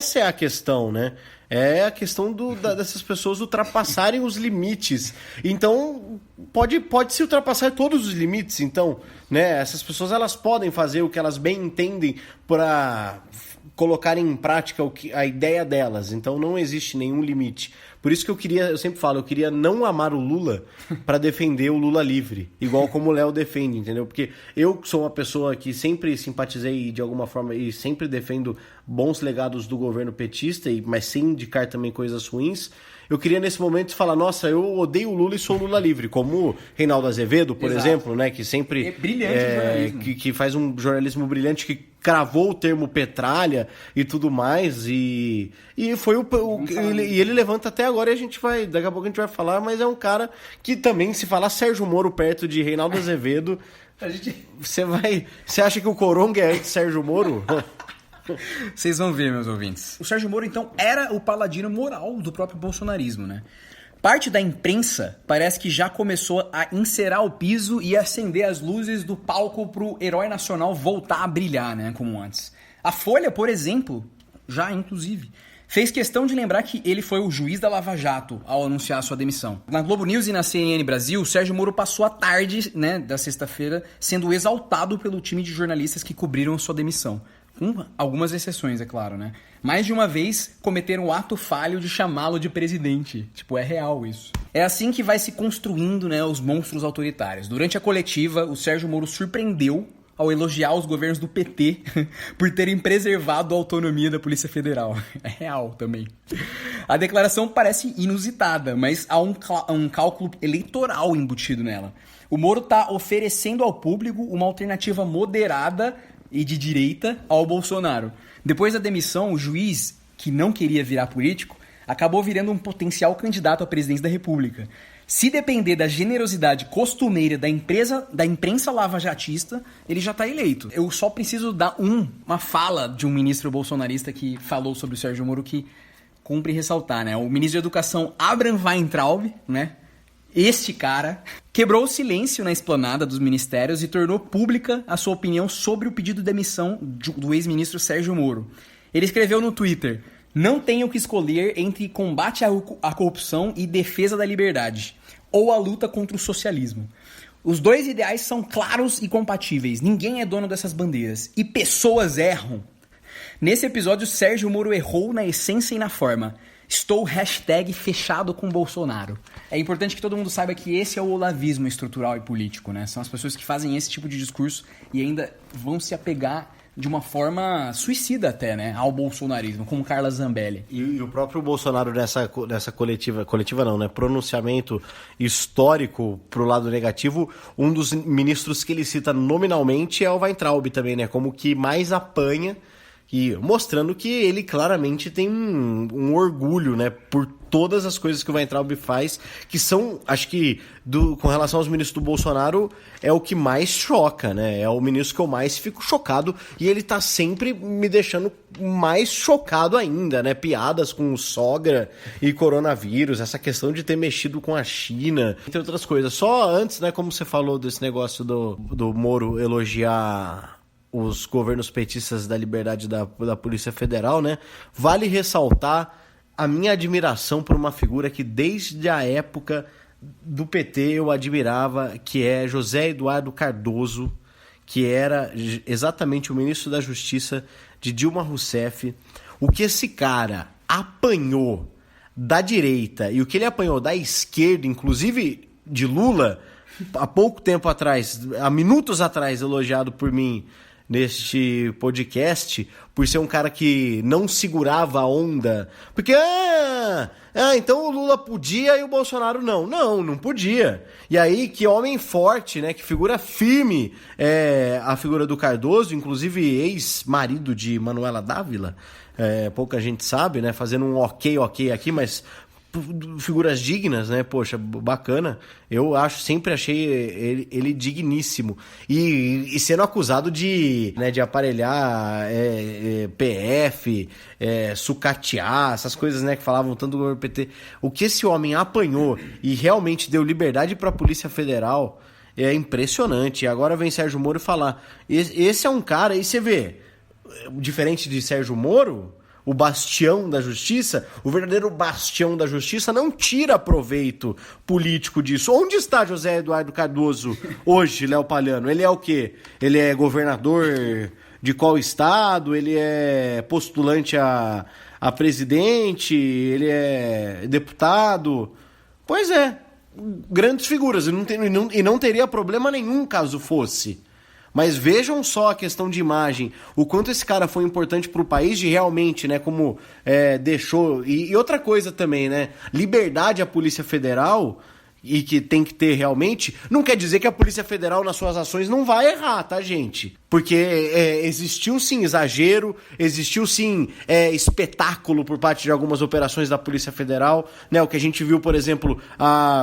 Essa é a questão, né? É a questão dessas pessoas ultrapassarem os limites. Então, pode se ultrapassar todos os limites. Então, né? Essas pessoas elas podem fazer o que elas bem entendem para colocar em prática a ideia delas. Então, não existe nenhum limite. Por isso que eu sempre falo, eu queria não amar o Lula para defender o Lula livre, igual como o Léo defende, entendeu? Porque eu sou uma pessoa que sempre simpatizei de alguma forma e sempre defendo bons legados do governo petista, mas sem indicar também coisas ruins. Eu queria nesse momento falar, nossa, eu odeio o Lula e sou o Lula livre, como Reinaldo Azevedo, por exemplo, né, que sempre brilhante jornalismo. Que faz um jornalismo brilhante, que cravou o termo petralha e tudo mais, e foi ele levanta até agora, e daqui a pouco a gente vai falar, mas é um cara que também, se falar Sérgio Moro perto de Reinaldo Azevedo, você acha que o Coronga é Sérgio Moro? Vocês vão ver, meus ouvintes. O Sérgio Moro, então, era o paladino moral do próprio bolsonarismo, né? Parte da imprensa parece que já começou a encerar o piso e acender as luzes do palco pro herói nacional voltar a brilhar, né? Como antes. A Folha, por exemplo, já inclusive, fez questão de lembrar que ele foi o juiz da Lava Jato ao anunciar sua demissão. Na Globo News e na CNN Brasil, o Sérgio Moro passou a tarde, né, da sexta-feira, sendo exaltado pelo time de jornalistas que cobriram sua demissão. Com algumas exceções, é claro, né? Mais de uma vez cometeram o ato falho de chamá-lo de presidente. Tipo, é real isso. É assim que vai se construindo, né, os monstros autoritários. Durante a coletiva, o Sérgio Moro surpreendeu ao elogiar os governos do PT por terem preservado a autonomia da Polícia Federal. É real também. A declaração parece inusitada, mas há um cálculo eleitoral embutido nela. O Moro está oferecendo ao público uma alternativa moderada e de direita ao Bolsonaro. Depois da demissão, o juiz, que não queria virar político, acabou virando um potencial candidato à presidência da República. Se depender da generosidade costumeira da imprensa lavajatista, ele já está eleito. Eu só preciso dar uma fala de um ministro bolsonarista que falou sobre o Sérgio Moro que cumpre ressaltar, né? O ministro da Educação, Abraham Weintraub, né? Este cara quebrou o silêncio na esplanada dos ministérios e tornou pública a sua opinião sobre o pedido de demissão do ex-ministro Sérgio Moro. Ele escreveu no Twitter: "Não tenho que escolher entre combate à corrupção e defesa da liberdade, ou a luta contra o socialismo. Os dois ideais são claros e compatíveis. Ninguém é dono dessas bandeiras. E pessoas erram." Nesse episódio, Sérgio Moro errou na essência e na forma. Estou #fechado com Bolsonaro. É importante que todo mundo saiba que esse é o olavismo estrutural e político, né? São as pessoas que fazem esse tipo de discurso e ainda vão se apegar de uma forma suicida até, né? Ao bolsonarismo, como Carla Zambelli. E o próprio Bolsonaro nessa coletiva não, né? Pronunciamento histórico pro lado negativo, um dos ministros que ele cita nominalmente é o Weintraub também, né? Como que mais apanha, e mostrando que ele claramente tem um orgulho, né, por todas as coisas que o Weintraub faz, que são, acho que, com relação aos ministros do Bolsonaro, é o que mais choca, né? É o ministro que eu mais fico chocado, e ele tá sempre me deixando mais chocado ainda, né? Piadas com sogra e coronavírus, essa questão de ter mexido com a China, entre outras coisas. Só antes, né, como você falou desse negócio do Moro elogiar os governos petistas da liberdade da Polícia Federal, né? Vale ressaltar a minha admiração por uma figura que desde a época do PT eu admirava, que é José Eduardo Cardoso, que era exatamente o ministro da Justiça de Dilma Rousseff. O que esse cara apanhou da direita e o que ele apanhou da esquerda, inclusive de Lula, há pouco tempo atrás, há minutos atrás, elogiado por mim neste podcast, por ser um cara que não segurava a onda. Porque, então o Lula podia e o Bolsonaro não. Não podia. E aí, que homem forte, né? Que figura firme a figura do Cardoso, inclusive ex-marido de Manuela Dávila. Pouca gente sabe, né? Fazendo um ok aqui, mas figuras dignas, né? Poxa, bacana. Eu sempre achei ele digníssimo. E sendo acusado de aparelhar PF, sucatear, essas coisas, né, que falavam tanto do governo PT. O que esse homem apanhou e realmente deu liberdade para a Polícia Federal é impressionante. E agora vem Sérgio Moro falar. Esse é um cara, e você vê, diferente de Sérgio Moro, o bastião da justiça, o verdadeiro bastião da justiça não tira proveito político disso. Onde está José Eduardo Cardoso hoje, Léo Palhano? Ele é o quê? Ele é governador de qual estado? Ele é postulante a presidente? Ele é deputado? Pois é, grandes figuras, e não teria problema nenhum caso fosse. Mas vejam só a questão de imagem, o quanto esse cara foi importante pro país de realmente, né, como deixou... E outra coisa também, né, liberdade à Polícia Federal, e que tem que ter realmente, não quer dizer que a Polícia Federal nas suas ações não vai errar, tá, gente? Porque existiu sim exagero, existiu sim espetáculo por parte de algumas operações da Polícia Federal, né? O que a gente viu, por exemplo,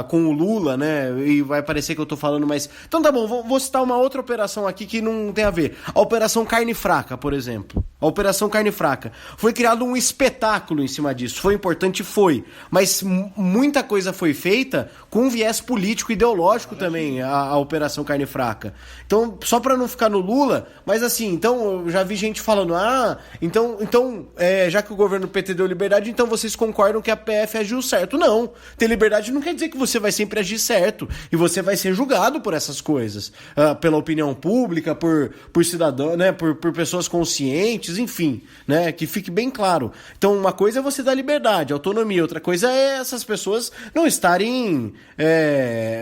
com o Lula, né? E vai parecer que eu tô falando, mas... Então tá bom, vou citar uma outra operação aqui que não tem a ver. A Operação Carne Fraca, por exemplo. A Operação Carne Fraca. Foi criado um espetáculo em cima disso. Foi importante? Foi. Mas muita coisa foi feita com um viés político e ideológico também, a Operação Carne Fraca. Então, só pra não ficar no Lula, mas assim, então eu já vi gente falando, já que o governo PT deu liberdade, então vocês concordam que a PF agiu certo. Não, ter liberdade não quer dizer que você vai sempre agir certo, e você vai ser julgado por essas coisas, pela opinião pública, por cidadão, né, por pessoas conscientes, enfim, né, que fique bem claro. Então uma coisa é você dar liberdade, autonomia, outra coisa é essas pessoas não estarem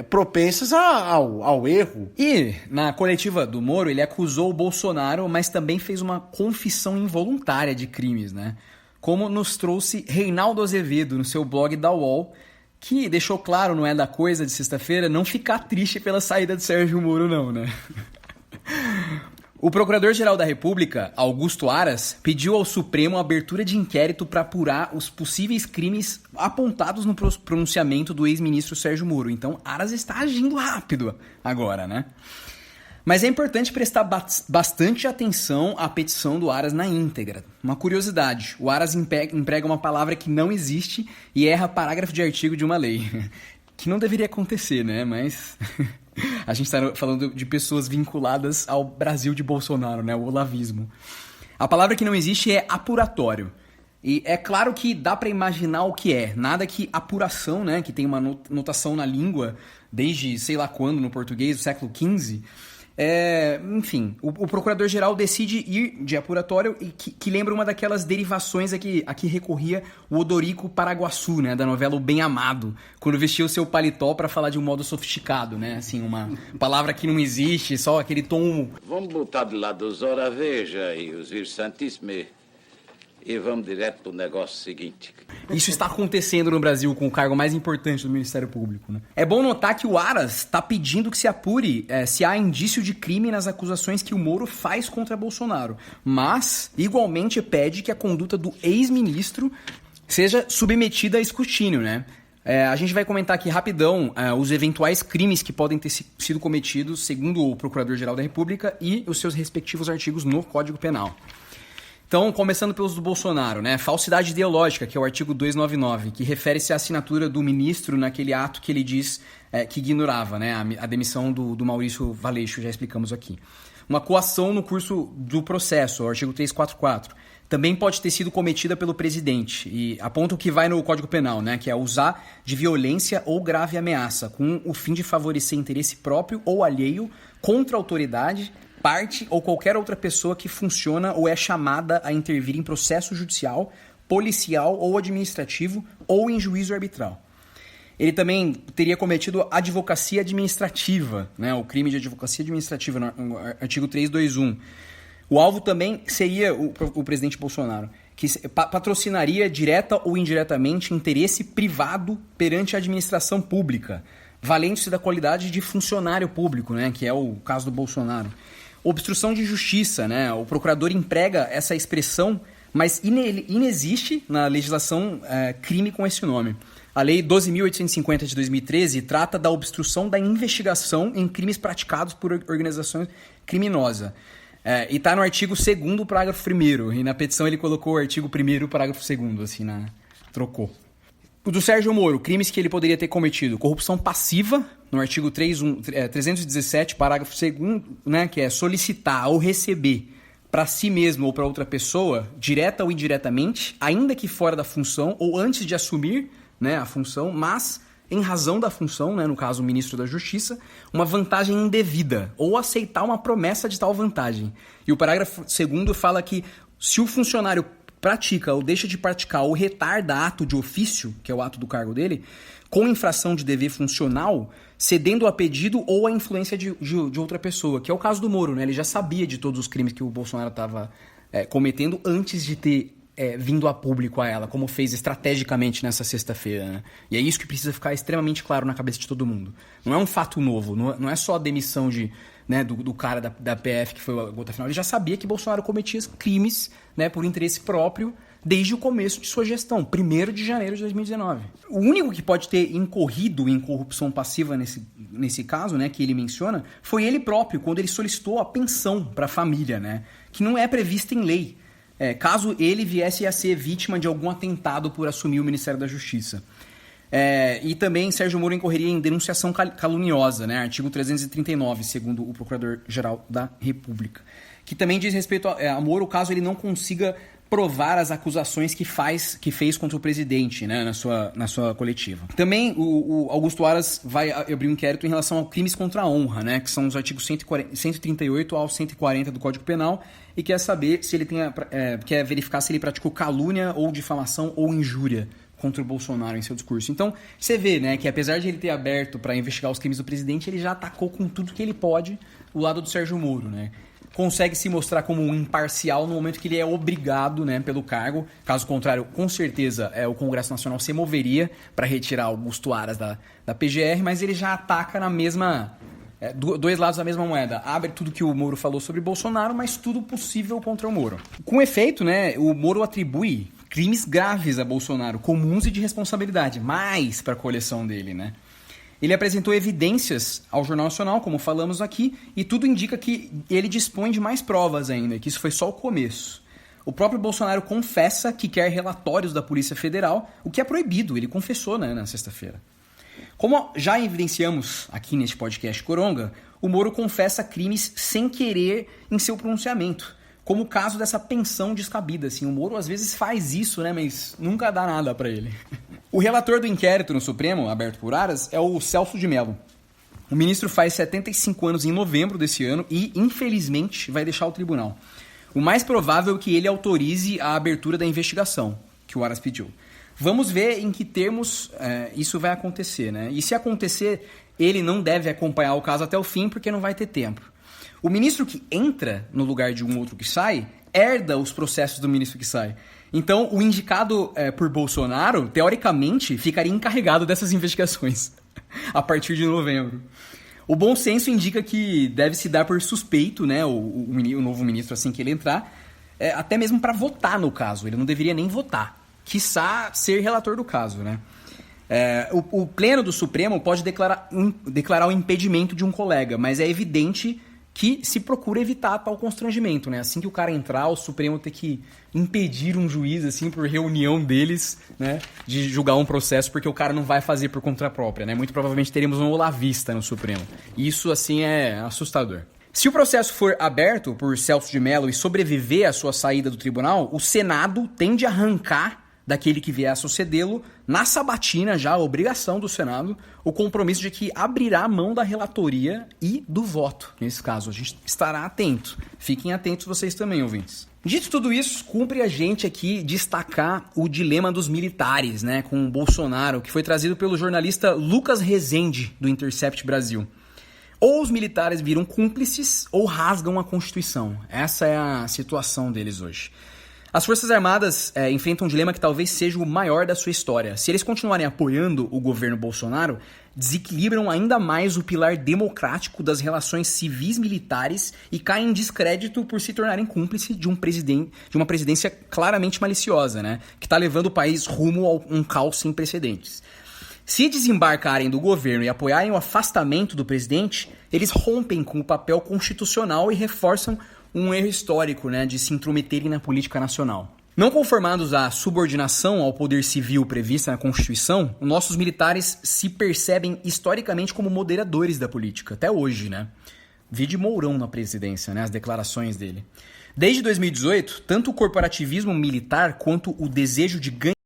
propensas ao erro. E na coletiva do Moro, ele acusou o Bolsonaro, mas também fez uma confissão involuntária de crimes, né? Como nos trouxe Reinaldo Azevedo no seu blog da UOL, que deixou claro, não é da coisa de sexta-feira, não ficar triste pela saída de Sérgio Moro, não, né? O Procurador-Geral da República, Augusto Aras, pediu ao Supremo a abertura de inquérito para apurar os possíveis crimes apontados no pronunciamento do ex-ministro Sérgio Moro. Então, Aras está agindo rápido agora, né? Mas é importante prestar bastante atenção à petição do Aras na íntegra. Uma curiosidade, o Aras emprega uma palavra que não existe e erra parágrafo de artigo de uma lei. Que não deveria acontecer, né? Mas a gente está falando de pessoas vinculadas ao Brasil de Bolsonaro, né? O olavismo. A palavra que não existe é apuratório. E é claro que dá para imaginar o que é. Nada que apuração, né? Que tem uma notação na língua desde sei lá quando, no português, do século XV... enfim, o Procurador-Geral decide ir de apuratório e que lembra uma daquelas derivações a que recorria o Odorico Paraguaçu, né, da novela O Bem Amado, quando vestia o seu paletó para falar de um modo sofisticado, né, assim, uma palavra que não existe, só aquele tom... Vamos botar de lado os Ora Veja e os Vir Santíssime e vamos direto pro negócio seguinte. Isso está acontecendo no Brasil com o cargo mais importante do Ministério Público, né? É bom notar que o Aras está pedindo que se apure se há indício de crime nas acusações que o Moro faz contra Bolsonaro, mas igualmente pede que a conduta do ex-ministro seja submetida a escrutínio, né? A gente vai comentar aqui rapidão os eventuais crimes que podem ter sido cometidos segundo o Procurador-Geral da República e os seus respectivos artigos no Código Penal. Então, começando pelos do Bolsonaro, né? Falsidade ideológica, que é o artigo 299, que refere-se à assinatura do ministro naquele ato que ele diz que ignorava, né? A demissão do Maurício Valeixo, já explicamos aqui. Uma coação no curso do processo, o artigo 344. Também pode ter sido cometida pelo presidente, e aponta o que vai no Código Penal, né? Que é usar de violência ou grave ameaça, com o fim de favorecer interesse próprio ou alheio contra a autoridade, parte ou qualquer outra pessoa que funciona ou é chamada a intervir em processo judicial, policial ou administrativo ou em juízo arbitral. Ele também teria cometido advocacia administrativa, né, o crime de advocacia administrativa, no artigo 321. O alvo também seria o presidente Bolsonaro, que patrocinaria direta ou indiretamente interesse privado perante a administração pública, valendo-se da qualidade de funcionário público, né, que é o caso do Bolsonaro. Obstrução de justiça, né? O procurador emprega essa expressão, mas inexiste na legislação crime com esse nome. A Lei 12.850 de 2013 trata da obstrução da investigação em crimes praticados por organizações criminosas. E está no artigo 2º, parágrafo 1º. E na petição ele colocou o artigo 1º, parágrafo 2º, assim, trocou. O do Sérgio Moro, crimes que ele poderia ter cometido: corrupção passiva, no artigo 317, parágrafo 2º, né, que é solicitar ou receber para si mesmo ou para outra pessoa, direta ou indiretamente, ainda que fora da função ou antes de assumir, né, a função, mas em razão da função, né, no caso o ministro da Justiça, uma vantagem indevida ou aceitar uma promessa de tal vantagem. E o parágrafo 2º fala que se o funcionário pratica ou deixa de praticar ou retarda ato de ofício, que é o ato do cargo dele, com infração de dever funcional, cedendo a pedido ou a influência de outra pessoa, que é o caso do Moro, né? Ele já sabia de todos os crimes que o Bolsonaro estava cometendo antes de ter vindo a público a ela, como fez estrategicamente nessa sexta-feira, né? E é isso que precisa ficar extremamente claro na cabeça de todo mundo. Não é um fato novo, não é só a demissão do cara da PF que foi a gota final. Ele já sabia que Bolsonaro cometia crimes, né, por interesse próprio desde o começo de sua gestão, 1º de janeiro de 2019. O único que pode ter incorrido em corrupção passiva nesse caso, né, que ele menciona, foi ele próprio, quando ele solicitou a pensão para a família, né, que não é prevista em lei, caso ele viesse a ser vítima de algum atentado por assumir o Ministério da Justiça. E também Sérgio Moro incorreria em denunciação caluniosa, né, artigo 339, segundo o Procurador-Geral da República, que também diz respeito a Moro caso ele não consiga provar as acusações que fez contra o presidente, né, na sua coletiva. Também o Augusto Aras vai abrir um inquérito em relação a crimes contra a honra, né, que são os artigos 138 ao 140 do Código Penal, e quer saber se ele quer verificar se ele praticou calúnia ou difamação ou injúria contra o Bolsonaro em seu discurso. Então, você vê, né, que apesar de ele ter aberto para investigar os crimes do presidente, ele já atacou com tudo que ele pode o lado do Sérgio Moro, né? Consegue se mostrar como um imparcial no momento que ele é obrigado, né, pelo cargo. Caso contrário, com certeza o Congresso Nacional se moveria para retirar Augusto Aras da PGR, mas ele já ataca na mesma... dois lados da mesma moeda. Abre tudo que o Moro falou sobre Bolsonaro, mas tudo possível contra o Moro. Com efeito, né, o Moro atribui crimes graves a Bolsonaro, comuns e de responsabilidade, mais para a coleção dele, né? Ele apresentou evidências ao Jornal Nacional, como falamos aqui, e tudo indica que ele dispõe de mais provas ainda, que isso foi só o começo. O próprio Bolsonaro confessa que quer relatórios da Polícia Federal, o que é proibido, ele confessou, né, na sexta-feira. Como já evidenciamos aqui neste podcast Coronga, o Moro confessa crimes sem querer em seu pronunciamento, como o caso dessa pensão descabida. Assim, o Moro às vezes faz isso, né, mas nunca dá nada para ele. O relator do inquérito no Supremo, aberto por Aras, é o Celso de Mello. O ministro faz 75 anos em novembro desse ano e, infelizmente, vai deixar o tribunal. O mais provável é que ele autorize a abertura da investigação, que o Aras pediu. Vamos ver em que termos isso vai acontecer, né? E se acontecer, ele não deve acompanhar o caso até o fim, porque não vai ter tempo. O ministro que entra no lugar de um outro que sai, herda os processos do ministro que sai. Então, o indicado por Bolsonaro, teoricamente, ficaria encarregado dessas investigações a partir de novembro. O bom senso indica que deve se dar por suspeito, né, o novo ministro, assim que ele entrar, até mesmo para votar no caso. Ele não deveria nem votar, quiçá ser relator do caso, né? O pleno do Supremo pode declarar o impedimento de um colega, mas é evidente que se procura evitar tal constrangimento, né? Assim que o cara entrar, o Supremo tem que impedir um juiz, assim, por reunião deles, né, de julgar um processo, porque o cara não vai fazer por conta própria, né? Muito provavelmente teremos um olavista no Supremo. Isso, assim, é assustador. Se o processo for aberto por Celso de Mello e sobreviver à sua saída do tribunal, o Senado tende a arrancar daquele que vier a sucedê-lo, na sabatina já, a obrigação do Senado, o compromisso de que abrirá a mão da relatoria e do voto. Nesse caso, a gente estará atento. Fiquem atentos vocês também, ouvintes. Dito tudo isso, cumpre a gente aqui destacar o dilema dos militares, né, com o Bolsonaro, que foi trazido pelo jornalista Lucas Rezende, do Intercept Brasil. Ou os militares viram cúmplices ou rasgam a Constituição. Essa é a situação deles hoje. As Forças Armadas enfrentam um dilema que talvez seja o maior da sua história. Se eles continuarem apoiando o governo Bolsonaro, desequilibram ainda mais o pilar democrático das relações civis-militares e caem em descrédito por se tornarem cúmplices de uma presidência claramente maliciosa, né? Que está levando o país rumo a um caos sem precedentes. Se desembarcarem do governo e apoiarem o afastamento do presidente, eles rompem com o papel constitucional e reforçam um erro histórico, né, de se intrometerem na política nacional. Não conformados à subordinação ao poder civil prevista na Constituição, nossos militares se percebem historicamente como moderadores da política, até hoje, né? Vide Mourão na presidência, né, as declarações dele. Desde 2018, tanto o corporativismo militar quanto o desejo de ganhar